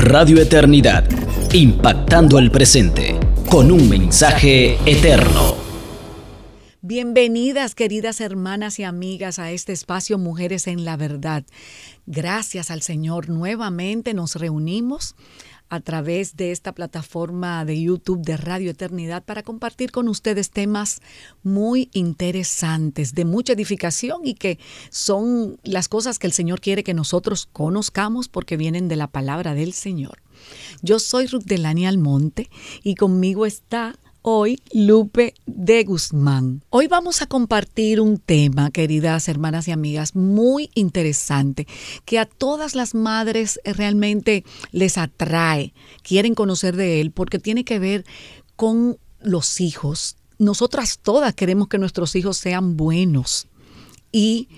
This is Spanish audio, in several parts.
Radio Eternidad, impactando el presente con un mensaje eterno. Bienvenidas, queridas hermanas y amigas, a este espacio Mujeres en la Verdad. Gracias al Señor, nuevamente nos reunimos a través de esta plataforma de YouTube de Radio Eternidad para compartir con ustedes temas muy interesantes, de mucha edificación y que son las cosas que el Señor quiere que nosotros conozcamos porque vienen de la palabra del Señor. Yo soy Ruth Delany Almonte y conmigo está hoy Lupe de Guzmán. Hoy vamos a compartir un tema, queridas hermanas y amigas, muy interesante, que a todas las madres realmente les atrae, quieren conocer de él, porque tiene que ver con los hijos. Nosotras todas queremos que nuestros hijos sean buenos y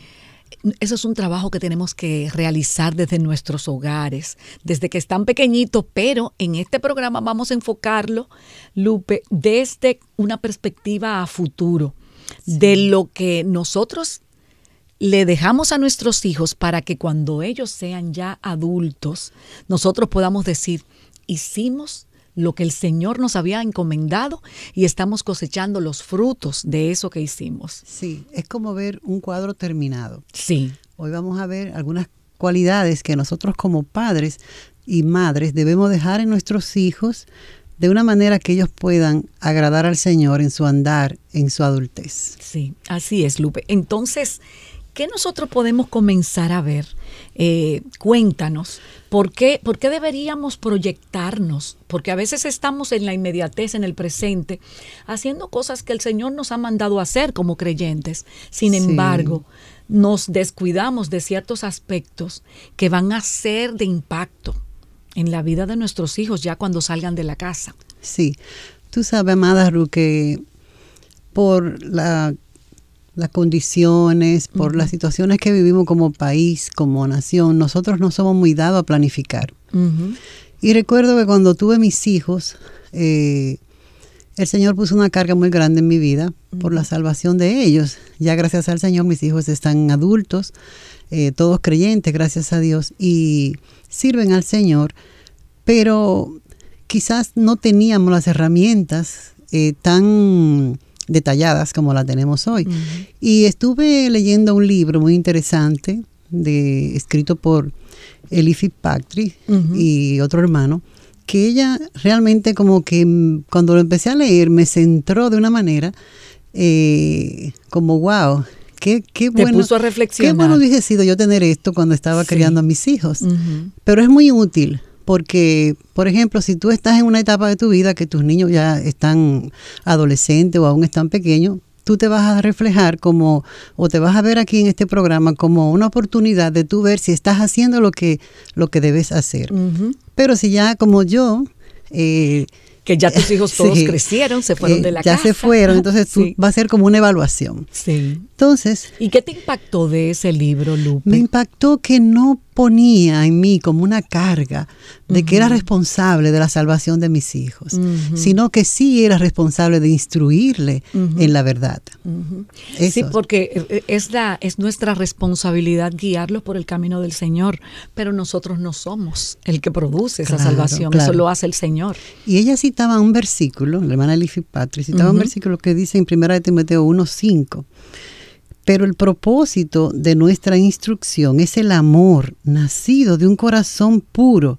eso es un trabajo que tenemos que realizar desde nuestros hogares, desde que están pequeñitos, pero en este programa vamos a enfocarlo, Lupe, desde una perspectiva a futuro, de lo que nosotros le dejamos a nuestros hijos para que cuando ellos sean ya adultos, nosotros podamos decir, hicimos lo que el Señor nos había encomendado y estamos cosechando los frutos de eso que hicimos. Sí, es como ver un cuadro terminado. Sí. Hoy vamos a ver algunas cualidades que nosotros como padres y madres debemos dejar en nuestros hijos de una manera que ellos puedan agradar al Señor en su andar, en su adultez. Sí, así es, Lupe. Entonces, ¿qué nosotros podemos comenzar a ver? Cuéntanos, ¿por qué deberíamos proyectarnos? Porque a veces estamos en la inmediatez, en el presente, haciendo cosas que el Señor nos ha mandado a hacer como creyentes. Sin embargo, nos descuidamos de ciertos aspectos que van a ser de impacto en la vida de nuestros hijos ya cuando salgan de la casa. Sí, tú sabes, amada Ru, que por las condiciones, por las situaciones que vivimos como país, como nación, nosotros no somos muy dados a planificar. Y recuerdo que cuando tuve mis hijos, el Señor puso una carga muy grande en mi vida por la salvación de ellos. Ya gracias al Señor mis hijos están adultos, todos creyentes, gracias a Dios, y sirven al Señor, pero quizás no teníamos las herramientas tan detalladas como la tenemos hoy. Y estuve leyendo un libro muy interesante escrito por Ely Fitzpatrick y otro hermano, que ella realmente como que cuando lo empecé a leer me centró de una manera como wow, qué bueno. Te puso a reflexionar. Qué bueno hubiese sido yo tener esto cuando estaba criando a mis hijos. Pero es muy útil. Porque, por ejemplo, si tú estás en una etapa de tu vida que tus niños ya están adolescentes o aún están pequeños, tú te vas a reflejar o te vas a ver aquí en este programa como una oportunidad de tú ver si estás haciendo lo que debes hacer. Pero si ya como yo... que ya tus hijos todos crecieron, se fueron de la casa. Ya se fueron, entonces tú va a ser como una evaluación. Sí. Entonces... ¿Y qué te impactó de ese libro, Lupe? Me impactó que no ponía en mí como una carga de que era responsable de la salvación de mis hijos, sino que sí era responsable de instruirle en la verdad. Sí, porque es nuestra responsabilidad guiarlos por el camino del Señor, pero nosotros no somos el que produce esa salvación, eso lo hace el Señor. Y ella citaba un versículo, la hermana Ely Fitzpatrick citaba un versículo que dice en 1 Timoteo 1:5, pero el propósito de nuestra instrucción es el amor nacido de un corazón puro,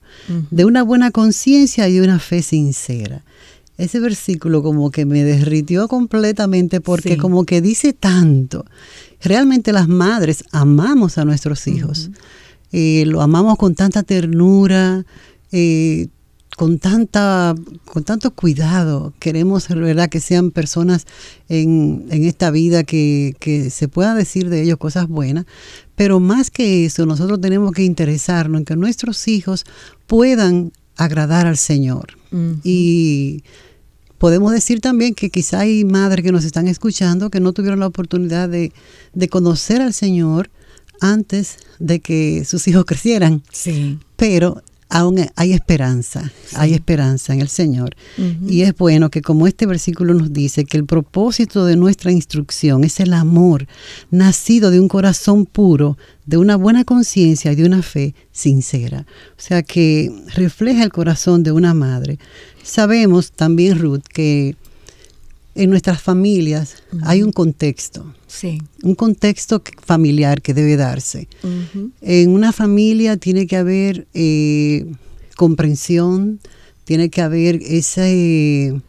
de una buena conciencia y de una fe sincera. Ese versículo como que me derritió completamente porque como que dice tanto. Realmente las madres amamos a nuestros hijos. Lo amamos con tanta ternura, con tanto cuidado. Queremos, ¿verdad?, que sean personas en esta vida que se pueda decir de ellos cosas buenas, pero más que eso, nosotros tenemos que interesarnos en que nuestros hijos puedan agradar al Señor. Y podemos decir también que quizá hay madres que nos están escuchando que no tuvieron la oportunidad de conocer al Señor antes de que sus hijos crecieran. Sí. Pero aún hay esperanza, hay esperanza en el Señor. Y es bueno que, como este versículo nos dice, que el propósito de nuestra instrucción es el amor nacido de un corazón puro, de una buena conciencia y de una fe sincera. O sea, que refleja el corazón de una madre. Sabemos también, Ruth, que en nuestras familias hay un contexto. Sí. Un contexto familiar que debe darse. En una familia tiene que haber comprensión, tiene que haber ese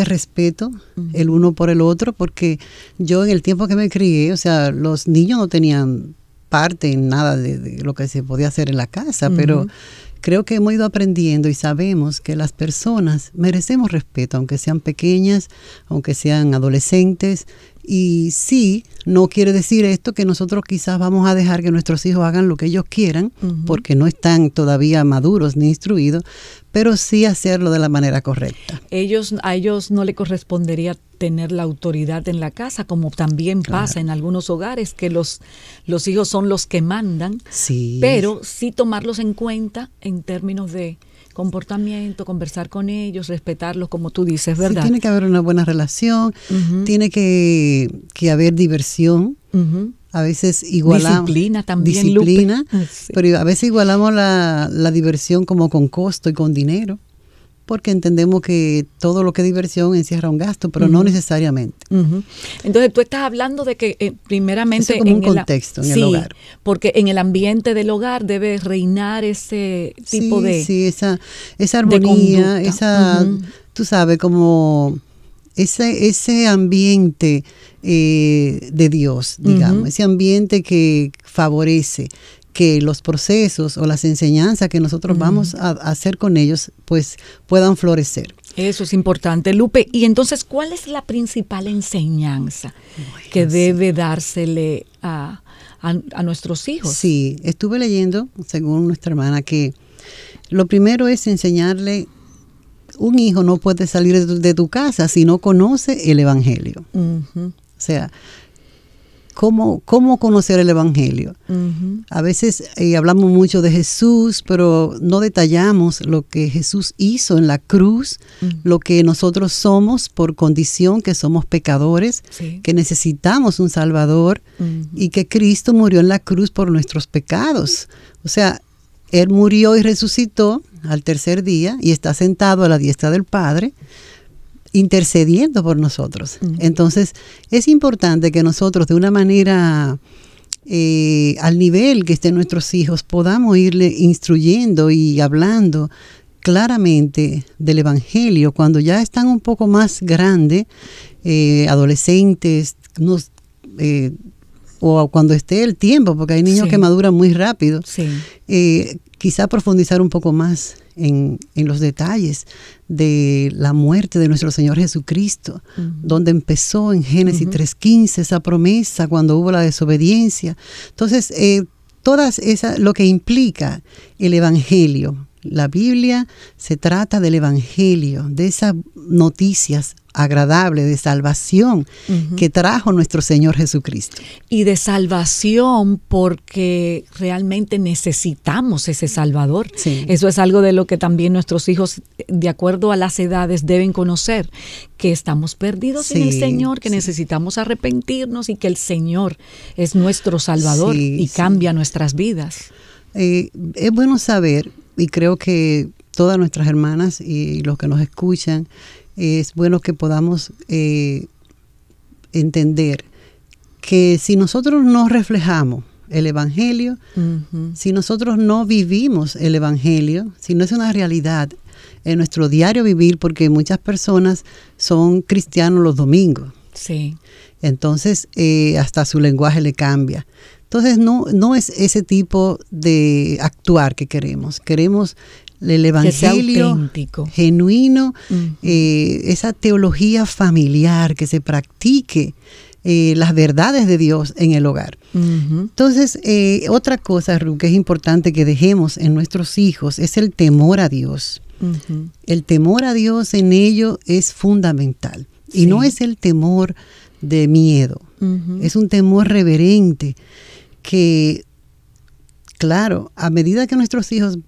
respeto el uno por el otro, porque yo en el tiempo que me crié, o sea, los niños no tenían parte en nada de lo que se podía hacer en la casa, pero creo que hemos ido aprendiendo y sabemos que las personas merecemos respeto, aunque sean pequeñas, aunque sean adolescentes. Y sí, no quiere decir esto que nosotros quizás vamos a dejar que nuestros hijos hagan lo que ellos quieran, porque no están todavía maduros ni instruidos, pero sí hacerlo de la manera correcta. A ellos no le correspondería tener la autoridad en la casa, como también pasa en algunos hogares, que los hijos son los que mandan, pero sí tomarlos en cuenta en términos de comportamiento, conversar con ellos, respetarlos, como tú dices, ¿verdad? Sí, tiene que haber una buena relación, tiene que haber diversión. A veces igualamos disciplina también, disciplina, Lupe. Pero a veces igualamos la diversión como con costo y con dinero, porque entendemos que todo lo que es diversión encierra un gasto, pero no necesariamente. Entonces tú estás hablando de que primeramente... Eso es como un contexto en el hogar. Porque en el ambiente del hogar debe reinar ese tipo de... Sí, esa armonía, esa, tú sabes, como ese ambiente de Dios, digamos, ese ambiente que favorece que los procesos o las enseñanzas que nosotros vamos a hacer con ellos, pues puedan florecer. Eso es importante, Lupe. Y entonces, ¿cuál es la principal enseñanza que debe dársele a nuestros hijos? Sí, estuve leyendo, según nuestra hermana, que lo primero es enseñarle. Un hijo no puede salir de tu casa si no conoce el Evangelio. O sea, ¿cómo conocer el Evangelio? A veces hablamos mucho de Jesús, pero no detallamos lo que Jesús hizo en la cruz, lo que nosotros somos por condición, que somos pecadores, que necesitamos un Salvador y que Cristo murió en la cruz por nuestros pecados. O sea, Él murió y resucitó al tercer día y está sentado a la diestra del Padre, intercediendo por nosotros. Entonces, es importante que nosotros, de una manera al nivel que estén nuestros hijos, podamos irle instruyendo y hablando claramente del Evangelio. Cuando ya están un poco más grandes, adolescentes, o cuando esté el tiempo, porque hay niños que maduran muy rápido, quizá profundizar un poco más en los detalles de la muerte de nuestro Señor Jesucristo, donde empezó en Génesis 3:15 esa promesa cuando hubo la desobediencia. Entonces, todas esas, lo que implica el Evangelio. La Biblia se trata del Evangelio, de esas noticias agradables de salvación que trajo nuestro Señor Jesucristo. Y de salvación porque realmente necesitamos ese Salvador. Eso es algo de lo que también nuestros hijos, de acuerdo a las edades, deben conocer, que estamos perdidos sin el Señor, que necesitamos arrepentirnos y que el Señor es nuestro Salvador y cambia nuestras vidas. Es bueno saber, y creo que todas nuestras hermanas y los que nos escuchan, es bueno que podamos entender que si nosotros no reflejamos el Evangelio, si nosotros no vivimos el Evangelio, si no es una realidad en nuestro diario vivir, porque muchas personas son cristianos los domingos. Entonces, hasta su lenguaje le cambia. Entonces, no es ese tipo de actuar que queremos. Queremos el Evangelio genuino, esa teología familiar, que se practique las verdades de Dios en el hogar. Entonces, otra cosa, Ru, que es importante que dejemos en nuestros hijos es el temor a Dios. El temor a Dios en ello es fundamental. Y no es el temor de miedo, es un temor reverente que, claro, a medida que nuestros hijos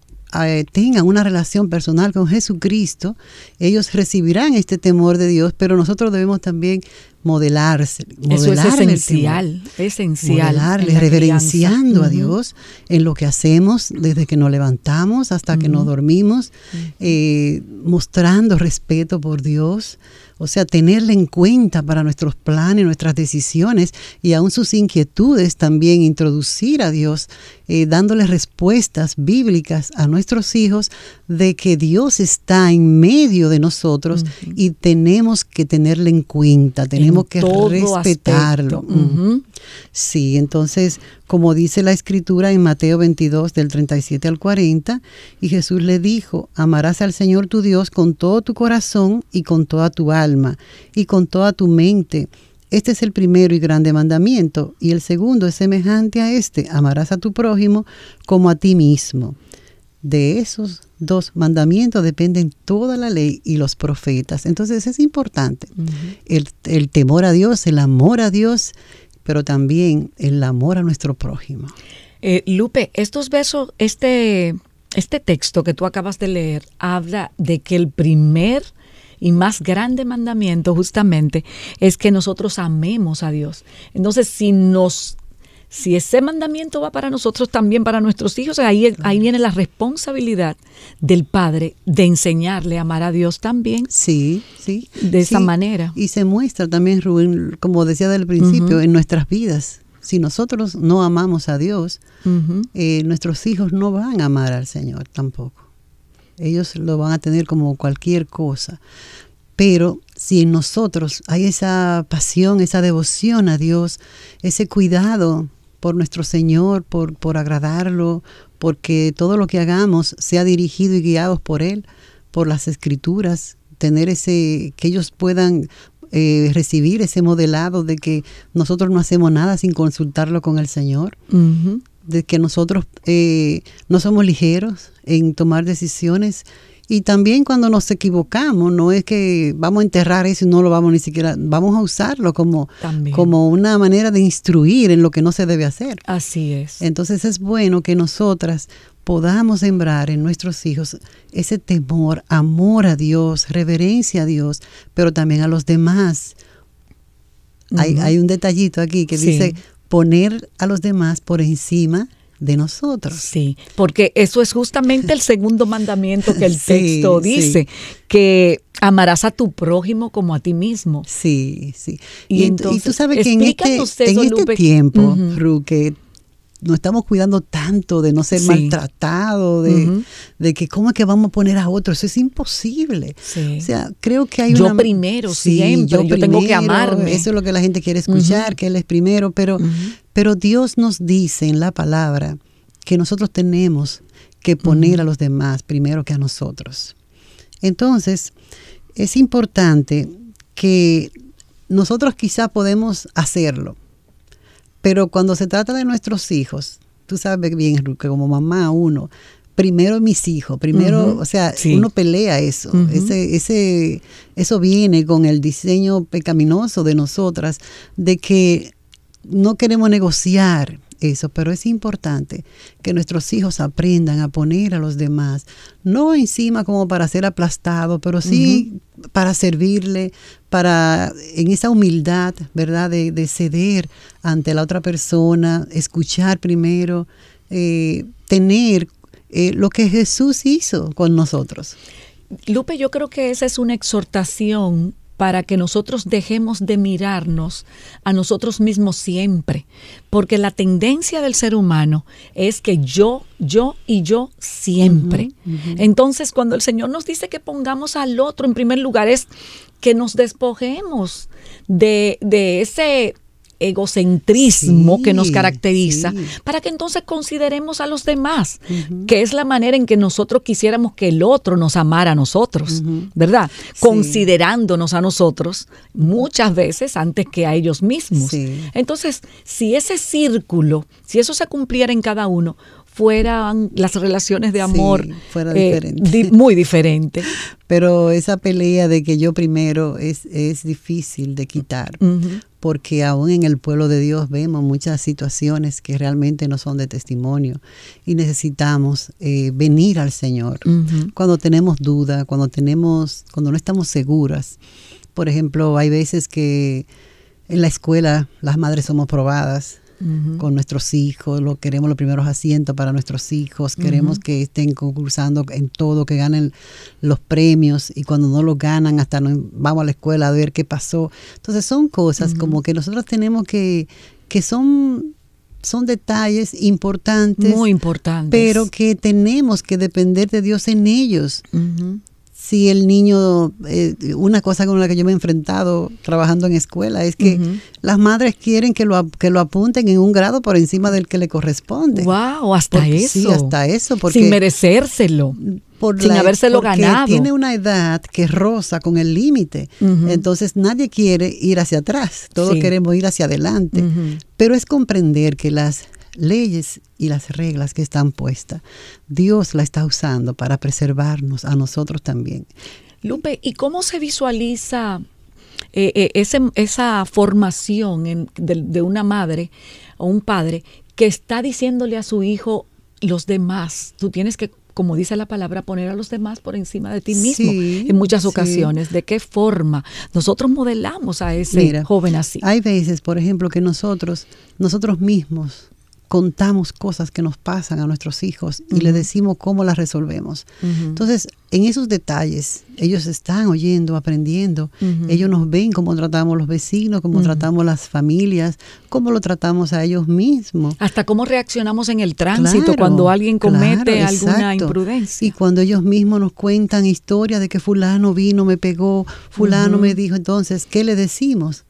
tengan una relación personal con Jesucristo, ellos recibirán este temor de Dios, pero nosotros debemos también modelarle eso es esencial, modelarle, reverenciando a Dios en lo que hacemos, desde que nos levantamos hasta que nos dormimos, mostrando respeto por Dios, o sea, tenerle en cuenta para nuestros planes, nuestras decisiones y aún sus inquietudes, también introducir a Dios, dándole respuestas bíblicas a nuestros hijos de que Dios está en medio de nosotros y tenemos que tenerle en cuenta, tenemos que respetarlo. Sí, entonces, como dice la Escritura en Mateo 22, del 37 al 40, y Jesús le dijo, amarás al Señor tu Dios con todo tu corazón y con toda tu alma y con toda tu mente. Este es el primero y grande mandamiento, y el segundo es semejante a este, amarás a tu prójimo como a ti mismo. De esos dos mandamientos dependen toda la ley y los profetas. Entonces es importante el temor a Dios, el amor a Dios, pero también el amor a nuestro prójimo. Lupe, estos versos, este texto que tú acabas de leer habla de que el primer y más grande mandamiento justamente es que nosotros amemos a Dios. Entonces, si ese mandamiento va para nosotros, también para nuestros hijos, ahí viene la responsabilidad del padre de enseñarle a amar a Dios también. Sí. De esa manera. Y se muestra también, Rubén, como decía del principio, en nuestras vidas. Si nosotros no amamos a Dios, nuestros hijos no van a amar al Señor tampoco. Ellos lo van a tener como cualquier cosa. Pero si en nosotros hay esa pasión, esa devoción a Dios, ese cuidado por nuestro Señor, por agradarlo, porque todo lo que hagamos sea dirigido y guiado por Él, por las Escrituras, tener que ellos puedan recibir ese modelado de que nosotros no hacemos nada sin consultarlo con el Señor, de que nosotros no somos ligeros en tomar decisiones. Y también cuando nos equivocamos, no es que vamos a enterrar eso y no lo vamos ni siquiera, vamos a usarlo como una manera de instruir en lo que no se debe hacer. Así es. Entonces es bueno que nosotras podamos sembrar en nuestros hijos ese temor, amor a Dios, reverencia a Dios, pero también a los demás. Hay un detallito aquí que dice poner a los demás por encima de nosotros. Sí, porque eso es justamente el segundo mandamiento que el texto dice, que amarás a tu prójimo como a ti mismo. Sí. Y entonces, tú sabes que en este tiempo, Ru, que nos estamos cuidando tanto de no ser maltratados, de que cómo es que vamos a poner a otros, eso es imposible. O sea, creo que hay yo primero, siempre, yo tengo que amarme. Eso es lo que la gente quiere escuchar, que Él es primero, pero Dios nos dice en la palabra que nosotros tenemos que poner a los demás primero que a nosotros. Entonces, es importante que nosotros quizá podemos hacerlo, pero cuando se trata de nuestros hijos, tú sabes bien que como mamá primero mis hijos, o sea, uno pelea eso. Eso viene con el diseño pecaminoso de nosotras, de que no queremos negociar eso, pero es importante que nuestros hijos aprendan a poner a los demás, no encima como para ser aplastados, pero sí para servirle, en esa humildad, ¿verdad? De ceder ante la otra persona, escuchar primero, tener lo que Jesús hizo con nosotros. Lupe, yo creo que esa es una exhortación para que nosotros dejemos de mirarnos a nosotros mismos siempre, porque la tendencia del ser humano es que yo y yo siempre. Entonces, cuando el Señor nos dice que pongamos al otro en primer lugar, es que nos despojemos de ese egocentrismo que nos caracteriza, para que entonces consideremos a los demás, que es la manera en que nosotros quisiéramos que el otro nos amara a nosotros, ¿verdad? Considerándonos a nosotros muchas veces antes que a ellos mismos. Entonces, si ese círculo, si eso se cumpliera en cada uno, fueran las relaciones de amor fuera diferente. muy diferentes. Pero esa pelea de que yo primero es difícil de quitar, porque aún en el pueblo de Dios vemos muchas situaciones que realmente no son de testimonio y necesitamos venir al Señor cuando tenemos duda, cuando no estamos seguras. Por ejemplo, hay veces que en la escuela las madres somos probadas con nuestros hijos, queremos los primeros asientos para nuestros hijos, queremos que estén concursando en todo, que ganen los premios, y cuando no los ganan hasta vamos a la escuela a ver qué pasó. Entonces son cosas como que nosotros tenemos que son detalles importantes, muy importantes, pero que tenemos que depender de Dios en ellos. Si el niño, una cosa con la que yo me he enfrentado trabajando en escuela es que las madres quieren que lo apunten en un grado por encima del que le corresponde. ¡Wow! Hasta eso. Sí, hasta eso. Porque, sin merecérselo, sin habérselo ganado. Tiene una edad que roza con el límite. Entonces nadie quiere ir hacia atrás, todos queremos ir hacia adelante. Pero es comprender que las leyes y las reglas que están puestas, Dios la está usando para preservarnos a nosotros también. Lupe, ¿y cómo se visualiza esa formación de una madre o un padre que está diciéndole a su hijo, los demás, tú tienes que, como dice la palabra, poner a los demás por encima de ti mismo en muchas ocasiones? ¿De qué forma nosotros modelamos a ese joven así? Hay veces, por ejemplo, que nosotros mismos contamos cosas que nos pasan a nuestros hijos y le decimos cómo las resolvemos. Entonces, en esos detalles, ellos están oyendo, aprendiendo. Ellos nos ven cómo tratamos los vecinos, cómo tratamos las familias, cómo lo tratamos a ellos mismos. Hasta cómo reaccionamos en el tránsito cuando alguien comete alguna imprudencia. Y cuando ellos mismos nos cuentan historias de que fulano vino, me pegó, fulano me dijo, entonces, ¿qué le decimos?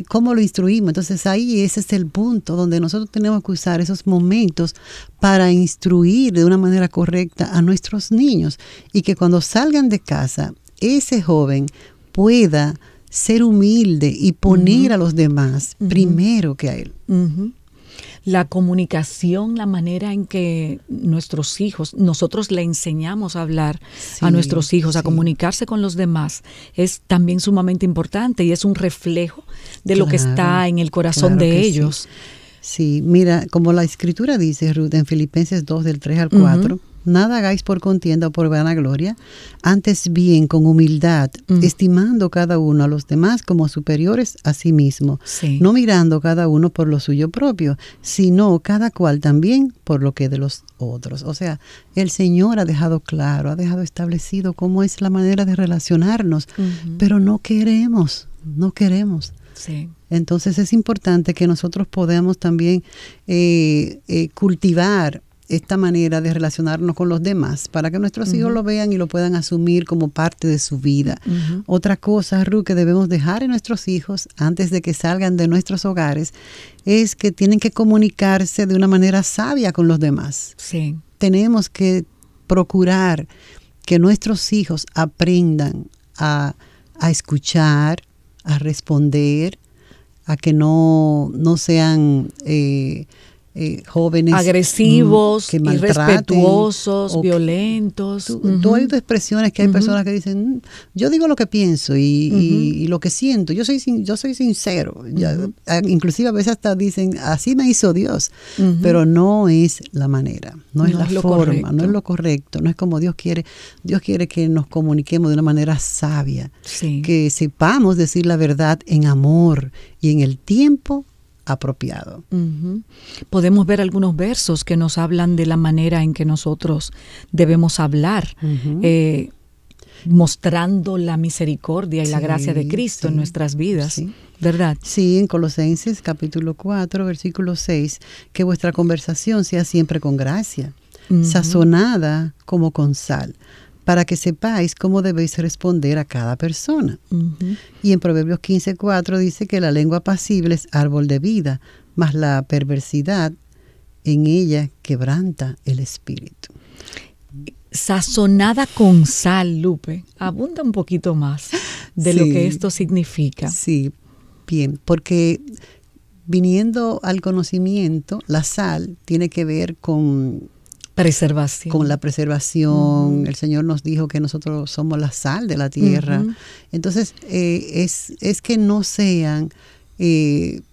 ¿Cómo lo instruimos? Entonces ahí ese es el punto donde nosotros tenemos que usar esos momentos para instruir de una manera correcta a nuestros niños, y que cuando salgan de casa, ese joven pueda ser humilde y poner a los demás primero que a él. La comunicación, la manera en que nosotros le enseñamos a hablar a nuestros hijos, a comunicarse con los demás, es también sumamente importante y es un reflejo de lo que está en el corazón de ellos. Sí, mira, como la Escritura dice, Ruth, en Filipenses 2, del 3 al 4, nada hagáis por contienda o por vanagloria, antes bien con humildad, estimando cada uno a los demás como superiores a sí mismo, no mirando cada uno por lo suyo propio, sino cada cual también por lo que de los otros. O sea, el Señor ha dejado claro, ha dejado establecido cómo es la manera de relacionarnos, pero no queremos. Sí. Entonces es importante que nosotros podamos también cultivar esta manera de relacionarnos con los demás para que nuestros hijos lo vean y lo puedan asumir como parte de su vida. Otra cosa, Ruth, que debemos dejar en nuestros hijos antes de que salgan de nuestros hogares es que tienen que comunicarse de una manera sabia con los demás. Sí. Tenemos que procurar que nuestros hijos aprendan a escuchar, a responder, a que no sean jóvenes agresivos, irrespetuosos, violentos. Tú has oído expresiones que hay personas que dicen, yo digo lo que pienso y lo que siento, yo soy sincero. Inclusive a veces hasta dicen, así me hizo Dios, pero no es la manera, no es la forma, no es lo correcto, no es como Dios quiere. Dios quiere que nos comuniquemos de una manera sabia, que sepamos decir la verdad en amor y en el tiempo apropiado. Podemos ver algunos versos que nos hablan de la manera en que nosotros debemos hablar, mostrando la misericordia y la gracia de Cristo en nuestras vidas, ¿verdad? Sí, en Colosenses capítulo 4, versículo 6, que vuestra conversación sea siempre con gracia, sazonada como con sal, para que sepáis cómo debéis responder a cada persona. Y en Proverbios 15:4 dice que la lengua apacible es árbol de vida, mas la perversidad en ella quebranta el espíritu. Sazonada con sal, Lupe. Abunda un poquito más de lo que esto significa. Sí, bien, porque viniendo al conocimiento, la sal tiene que ver con preservación. Con la preservación. El Señor nos dijo que nosotros somos la sal de la tierra. Entonces, es que no sean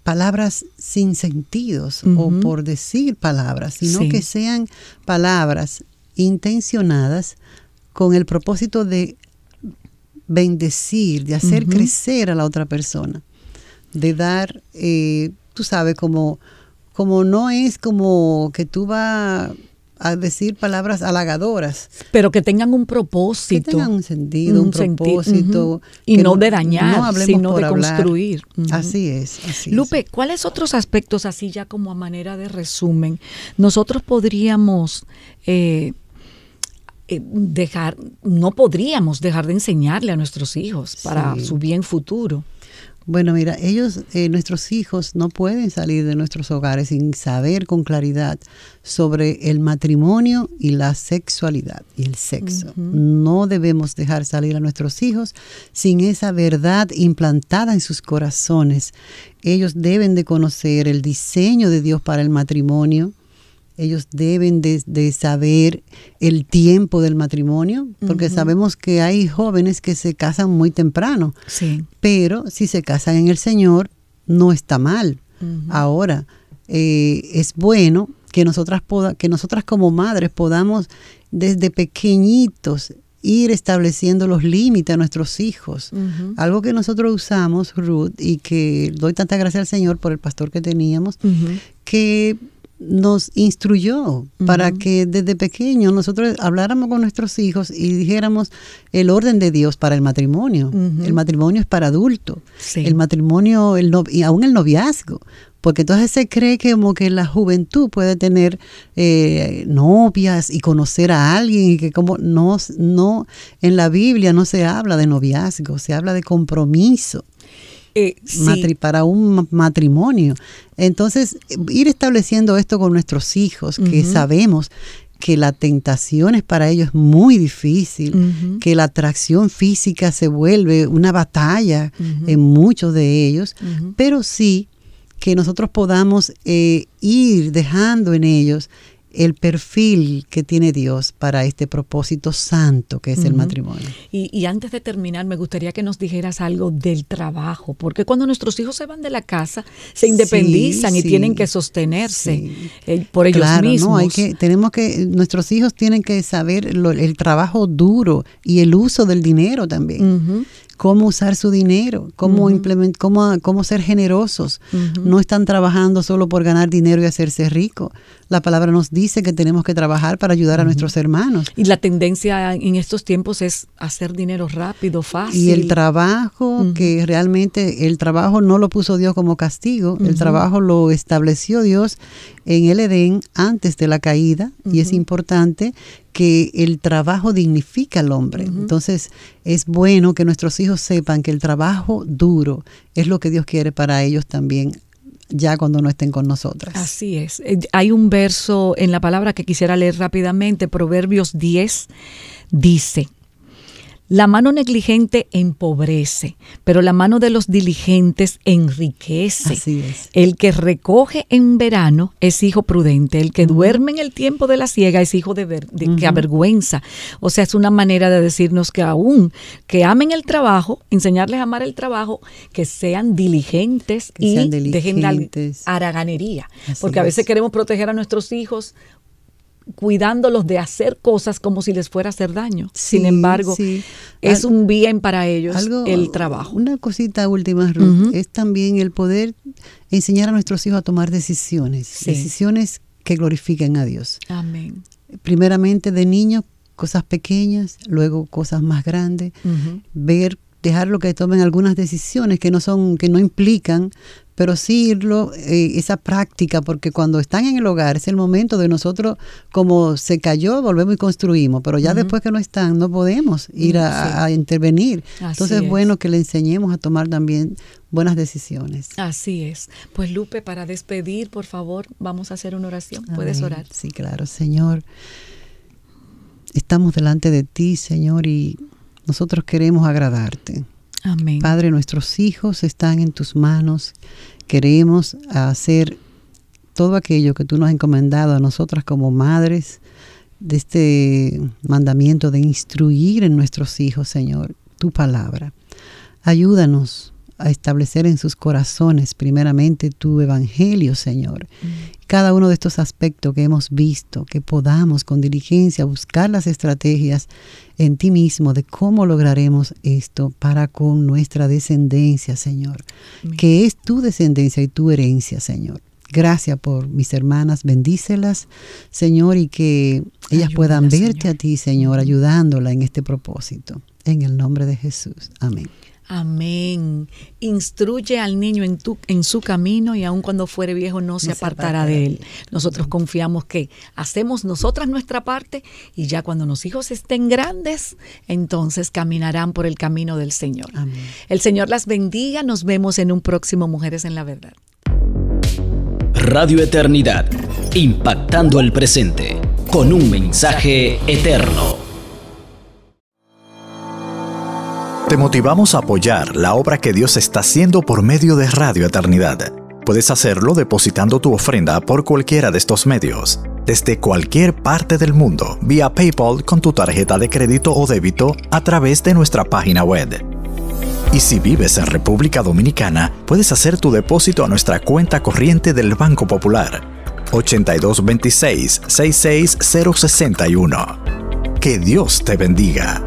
palabras sin sentidos o por decir palabras, sino que sean palabras intencionadas con el propósito de bendecir, de hacer crecer a la otra persona, de dar, tú sabes, como no es como que tú vas a decir palabras halagadoras, pero que tengan un propósito, que tengan un sentido, un propósito, y no de dañar, no sino de hablar. construir. Así es. Lupe, ¿cuáles otros aspectos, así ya como a manera de resumen, nosotros podríamos no podríamos dejar de enseñarle a nuestros hijos para su bien futuro? Bueno, mira, nuestros hijos no pueden salir de nuestros hogares sin saber con claridad sobre el matrimonio y la sexualidad y el sexo. No debemos dejar salir a nuestros hijos sin esa verdad implantada en sus corazones. Ellos deben de conocer el diseño de Dios para el matrimonio. Ellos deben de saber el tiempo del matrimonio, porque sabemos que hay jóvenes que se casan muy temprano, pero si se casan en el Señor, no está mal. Ahora, es bueno que nosotras como madres podamos desde pequeñitos ir estableciendo los límites a nuestros hijos. Algo que nosotros usamos, Ruth, y que doy tanta gracia al Señor por el pastor que teníamos, que nos instruyó para que desde pequeños nosotros habláramos con nuestros hijos y dijéramos el orden de Dios para el matrimonio. El matrimonio es para adultos. El matrimonio, y aún el noviazgo. Porque entonces se cree que como que la juventud puede tener novias y conocer a alguien, y que como no, en la Biblia no se habla de noviazgo, se habla de compromiso. Para un matrimonio. Entonces, ir estableciendo esto con nuestros hijos, que sabemos que la tentación es para ellos muy difícil, que la atracción física se vuelve una batalla en muchos de ellos, pero sí que nosotros podamos ir dejando en ellos el perfil que tiene Dios para este propósito santo que es el matrimonio. Y antes de terminar, me gustaría que nos dijeras algo del trabajo, porque cuando nuestros hijos se van de la casa, se independizan y tienen que sostenerse por ellos mismos. Nuestros hijos tienen que saber el trabajo duro y el uso del dinero también. Cómo usar su dinero, cómo ser generosos. No están trabajando solo por ganar dinero y hacerse rico. La palabra nos dice que tenemos que trabajar para ayudar a nuestros hermanos. Y la tendencia en estos tiempos es hacer dinero rápido, fácil. Y el trabajo, que realmente el trabajo no lo puso Dios como castigo, el trabajo lo estableció Dios en el Edén antes de la caída, y es importante que el trabajo dignifica al hombre. Entonces, es bueno que nuestros hijos sepan que el trabajo duro es lo que Dios quiere para ellos también, ya cuando no estén con nosotras. Así es. Hay un verso en la palabra que quisiera leer rápidamente. Proverbios 10 dice: la mano negligente empobrece, pero la mano de los diligentes enriquece. Así es. El que recoge en verano es hijo prudente. El que duerme en el tiempo de la siega es hijo que avergüenza. O sea, es una manera de decirnos que aún que amen el trabajo, enseñarles a amar el trabajo, que sean diligentes dejen la haraganería. Porque a veces queremos proteger a nuestros hijos cuidándolos de hacer cosas como si les fuera a hacer daño. Sin embargo, es un bien para ellos el trabajo. Una cosita última, Ruth, es también el poder enseñar a nuestros hijos a tomar decisiones que glorifiquen a Dios. Amén. Primeramente de niños, cosas pequeñas, luego cosas más grandes, dejarlo que tomen algunas decisiones que no implican, pero sí esa práctica, porque cuando están en el hogar es el momento de nosotros, como se cayó, volvemos y construimos, pero ya después que no están, no podemos ir a intervenir. Entonces es bueno que le enseñemos a tomar también buenas decisiones. Así es. Pues Lupe, para despedir, por favor, vamos a hacer una oración. ¿Puedes orar? Sí, claro. Señor, estamos delante de ti, Señor, y nosotros queremos agradarte. Amén. Padre, nuestros hijos están en tus manos. Queremos hacer todo aquello que tú nos has encomendado a nosotras como madres, de este mandamiento de instruir en nuestros hijos, Señor, tu palabra. Ayúdanos a establecer en sus corazones primeramente tu evangelio, Señor. Cada uno de estos aspectos que hemos visto, que podamos con diligencia buscar las estrategias en ti mismo de cómo lograremos esto para con nuestra descendencia, Señor, que es tu descendencia y tu herencia, Señor. Gracias por mis hermanas, bendícelas, Señor, y que ellas puedan verte, Señor, a ti, Señor, ayudándola en este propósito. En el nombre de Jesús. Amén. Amén. Instruye al niño en su camino, y aun cuando fuere viejo no se apartará de él. Nosotros confiamos que hacemos nosotras nuestra parte, y ya cuando los hijos estén grandes, entonces caminarán por el camino del Señor. Amén. El Señor las bendiga. Nos vemos en un próximo Mujeres en la Verdad. Radio Eternidad, impactando el presente con un mensaje eterno. Te motivamos a apoyar la obra que Dios está haciendo por medio de Radio Eternidad. Puedes hacerlo depositando tu ofrenda por cualquiera de estos medios, desde cualquier parte del mundo, vía PayPal con tu tarjeta de crédito o débito a través de nuestra página web. Y si vives en República Dominicana, puedes hacer tu depósito a nuestra cuenta corriente del Banco Popular, 8226-66061. Que Dios te bendiga.